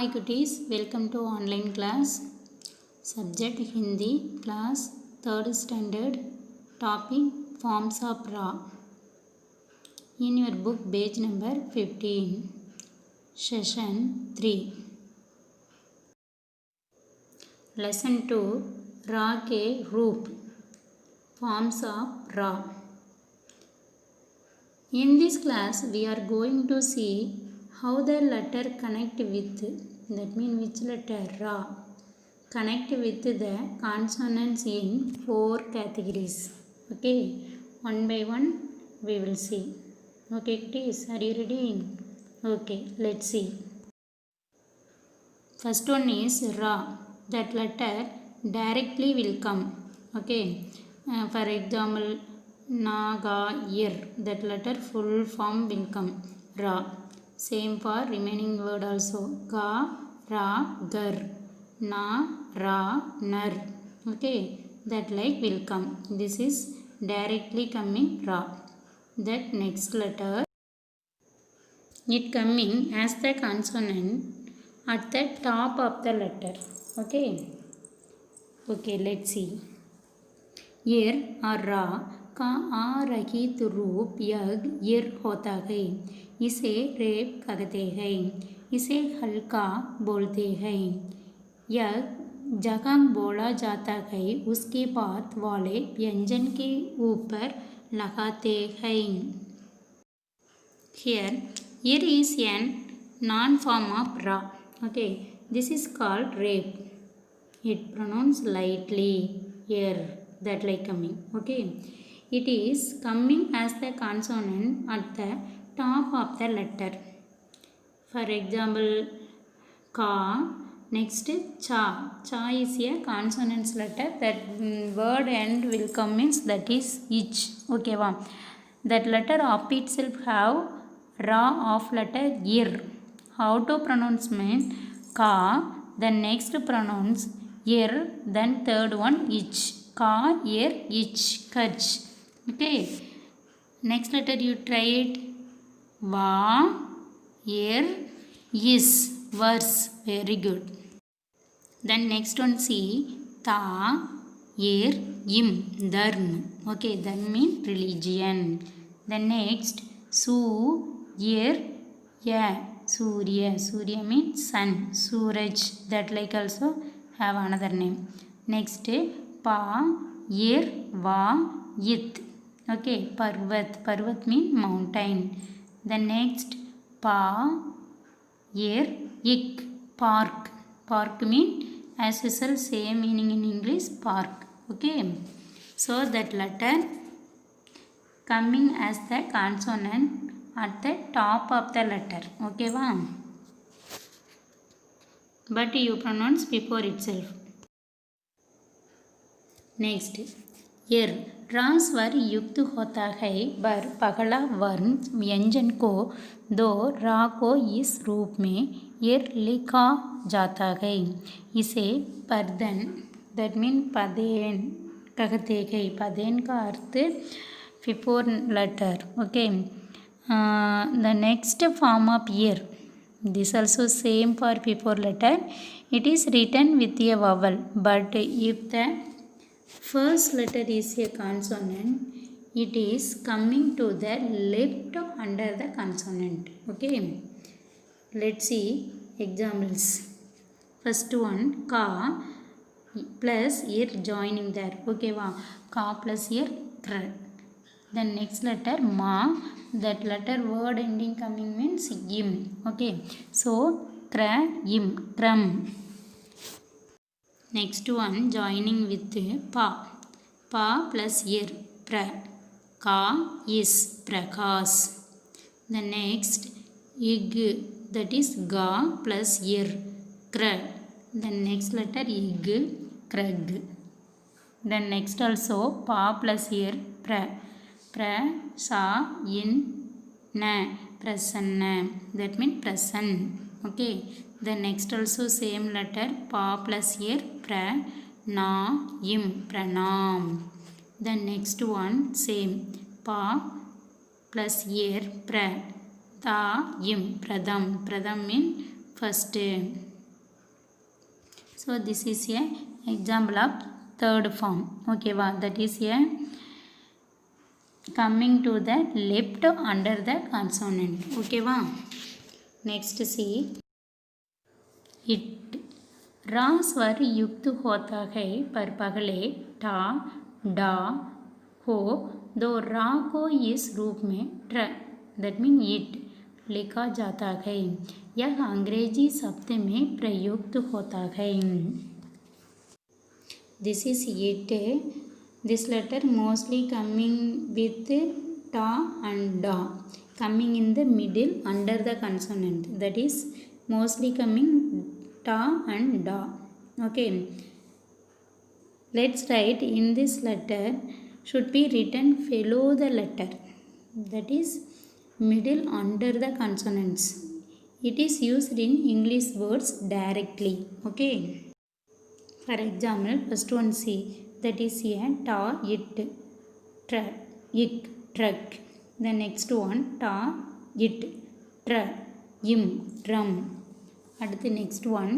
Hi cuties, welcome to online class. Subject Hindi class 3rd standard. Topic forms of ra. In your book page number 15. Session 3. Lesson 2 ra के रूप. Forms of ra. In this class we are going to see how the letter connect with, that means which letter, ra, connect with the consonants in 4 categories. Okay, one by one we will see. Okay cuties, are you ready? Okay, let's see. First one is ra. That letter directly will come. Okay, for example, na, ga, ir. That letter full form will come, ra. Same for remaining word also. Ga, ra, gar. Na, ra, nar. Okay, that like will come. This is directly coming ra. That next letter, it coming as the consonant at the top of the letter. Okay, okay, let's see. यर और रा का आ रहित रूप यग यर होता है. इसे rape कहते हैं. इसे हल्का बोलते हैं. यह जगह बोला जाता है उसके बाद वाले व्यंजन के ऊपर लगाते हैं. Here, यर is an non-form of ra. Okay, this is called rape. It pronounced lightly, yer. That like coming. Okay, it is coming as the consonant at the top of the letter. For example, ka. Next, cha. Cha is a consonant letter. That word end will come means that is ich. Okay, wow. That letter of itself have ra of letter ir. How to pronounce means ka, then next pronounce ir, then third one ich. Ka, yer, ich, kach. Okay, next letter you try it. Va, yer, is, verse. Very good. Then next one see, ta, yer, im, dharm. Okay, dharm means religion. Then next, su, yer, ya, surya. Surya means sun. Suraj. That like also have another name. Next, pa, yer, va, it. Okay, parvat. Parvat means mountain. The next, pa, yer, ik, park. Park means as usual same meaning in English, park. Okay, so that letter coming as the consonant at the top of the letter. Okay, wow. But you pronounce before itself. Next, यर रा स्वर युक्त होता है पर पगला वर्ण व्यंजन को दो रा को इस रूप में यर लिखा जाता है. इसे पर्दन, दैट मीन पदेन कहते हैं. पदेन का अर्थ before letter. Okay, the next form of यर, this also same for before letter. It is written with a vowel, but if the first letter is a consonant, it is coming to the left under the consonant. Okay, let's see examples. First one, ka plus ear joining there. Okay, wow. Ka plus ear, kr. Then next letter, ma. That letter word ending coming means im. Okay, so kra, im, kram. Next one, joining with pa. Pa plus ear, pra. Ka is prakas. The next, ig, that is ga plus ear, kra. The next letter ig, krag. Then next also pa plus ear, pra. Pra, sa, in, na, prasanna. That means prasan. Okay, the next also same letter, pa plus ear, pra, na, im, pranam. The next one same, pa plus ear, pra, ta, im, pradam. Pradam means first. So this is a example of third form. Okay, that is a coming to the left under the consonant. Okay, next see it. रा स्वर युक्त होता है पर पहले टा डा हो, दो रा को इस रूप में ट्र दैट मीन इट लिखा जाता है। यह अंग्रेजी शब्द में प्रयुक्त होता है। This is it. This letter mostly coming with टा एंड डा, coming in the middle under the consonant, that is mostly coming ta and da. Okay, let's write in this letter should be written below the letter, that is middle under the consonants. It is used in English words directly. Okay, for example, first one see, that is a ta it tra ik truck. The next one ta it tra im drum. At the next one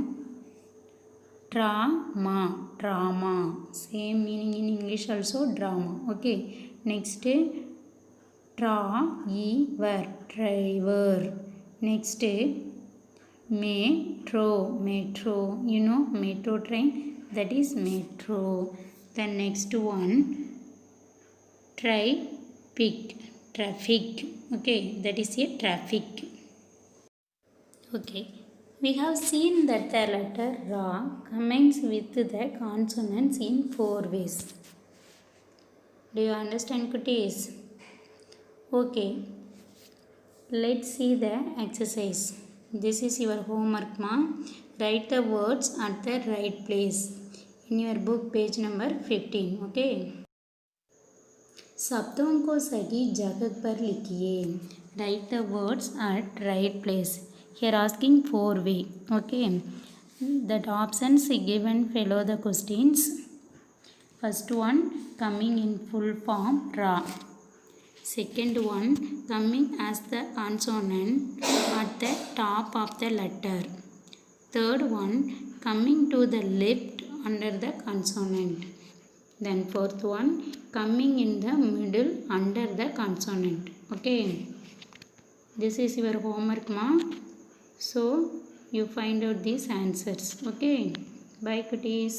drama, drama, same meaning in English also, drama. Okay, next driver, driver. Next metro, metro, you know metro train, that is metro. The next one traffic, traffic. Okay, that is a traffic. Okay, we have seen that the letter Ra commences with the consonants in 4 ways. Do you understand, cuties? Okay, let's see the exercise. This is your homework, ma. Write the words at the right place in your book, page number 15. Okay, शब्दों को सही जगह पर लिखिए. Write the words at right place. Here asking 4 way. Okay, that options given below the questions. First one coming in full form Ra. Second one coming as the consonant at the top of the letter. Third one coming to the left under the consonant. Then fourth one coming in the middle under the consonant. Okay, this is your homework, ma. So you find out these answers. Okay, bye cuties.